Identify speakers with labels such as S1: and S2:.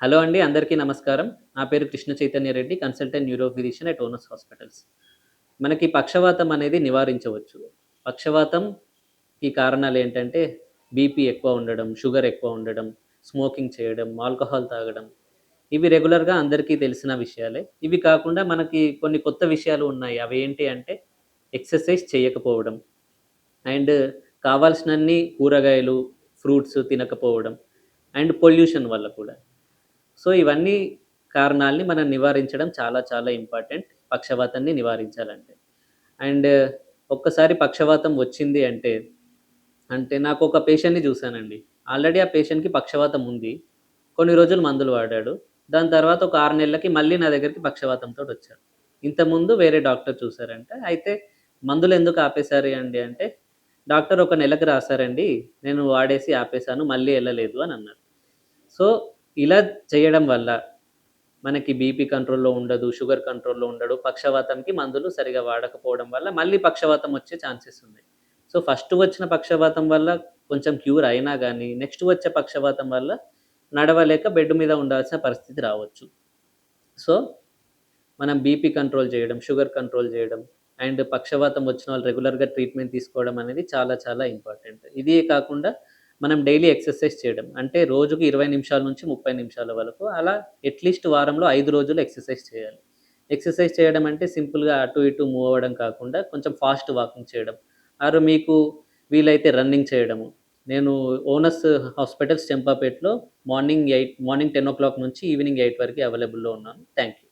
S1: Hello అండి. అందరికీ నమస్కారం. నా పేరు Krishna Chaitanya Reddy. Consultant neuro physician at onus hospitals. మనకి పక్షవాతం అనేది నివారించవచ్చు. పక్షవాతంకి కారణాలేంటంటే బీపీ ఎక్కువ ఉండడం, షుగర్ ఎక్కువ ఉండడం, స్మోకింగ్ చేయడం, ఆల్కహాల్ తాగడం. ఇవి రెగ్యులర్‌గా అందరికీ తెలిసిన విషయాలే. ఇవి కాకుండా మనకి కొన్ని కొత్త విషయాలు ఉన్నాయి. అవేంటి అంటే ఎక్సర్సైజ్ చేయకపోవడం అండ్ కావాల్సినన్ని కూరగాయలు, ఫ్రూట్స్ తినకపోవడం అండ్ పొల్యూషన్ వల్ల కూడా. సో, ఇవన్నీ కారణాల్ని మనం నివారించడం చాలా చాలా ఇంపార్టెంట్ పక్షవాతాన్ని నివారించాలంటే. అండ్ ఒక్కసారి పక్షవాతం వచ్చింది అంటే నాకొక పేషెంట్‌ని చూసానండి. ఆల్రెడీ ఆ పేషెంట్‌కి పక్షవాతం ఉంది. కొన్ని రోజులు మందులు వాడాడు. దాని తర్వాత ఒక 6 నెలలకి మళ్ళీ నా దగ్గరికి పక్షవాతంతోటొచ్చాడు. ఇంతకుముందు వేరే డాక్టర్ చూసారంట. అయితే మందులెందుకు ఆపేశారు అండి అంటే, డాక్టర్ ఒక నెలకి రాసారండి. నేను వాడేసి ఆపేసాను. మళ్ళీ ఎళ్ళలేదు అని అన్నారు. సో, ఇలా చేయడం వల్ల మనకి బీపీ కంట్రోల్‌లో ఉండదు, షుగర్ కంట్రోల్‌లో ఉండడు. పక్షవాతంకి మందులు సరిగ్గా వాడకపోవడం వల్ల మళ్ళీ పక్షవాతం వచ్చే ఛాన్సెస్ ఉన్నాయి. సో, ఫస్ట్ వచ్చిన పక్షవాతం వల్ల కొంచెం క్యూర్ అయినా గానీ, నెక్స్ట్ వచ్చే పక్షవాతం వల్ల నడవలేక బెడ్ మీద ఉండాల్సిన పరిస్థితి రావచ్చు. సో, మనం బీపీ కంట్రోల్ చేయడం, షుగర్ కంట్రోల్ చేయడం అండ్ పక్షవాతం వచ్చిన వాళ్ళు రెగ్యులర్‌గా ట్రీట్మెంట్ తీసుకోవడం అనేది చాలా చాలా ఇంపార్టెంట్. ఇదే కాకుండా మనం డైలీ ఎక్సర్సైజ్ చేయడం. అంటే రోజుకి 20 నిమిషాల నుంచి 30 నిమిషాల వరకు అలా అట్‌లీస్ట్ వారంలో 5 రోజులు ఎక్సర్సైజ్ చేయాలి. ఎక్సర్సైజ్ చేయడం అంటే సింపుల్‌గా అటు ఇటు మూవ్ అవ్వడం కాకుండా కొంచెం ఫాస్ట్ వాకింగ్ చేయడం. ఆర్ మీకు వీలైతే రన్నింగ్ చేయడము. నేను ఓనస్ హాస్పిటల్స్ చెంపాపేటలో మార్నింగ్ 10:00 నుంచి ఈవినింగ్ 8 వరకు అవైలబుల్‌లో ఉన్నాను. Thank you.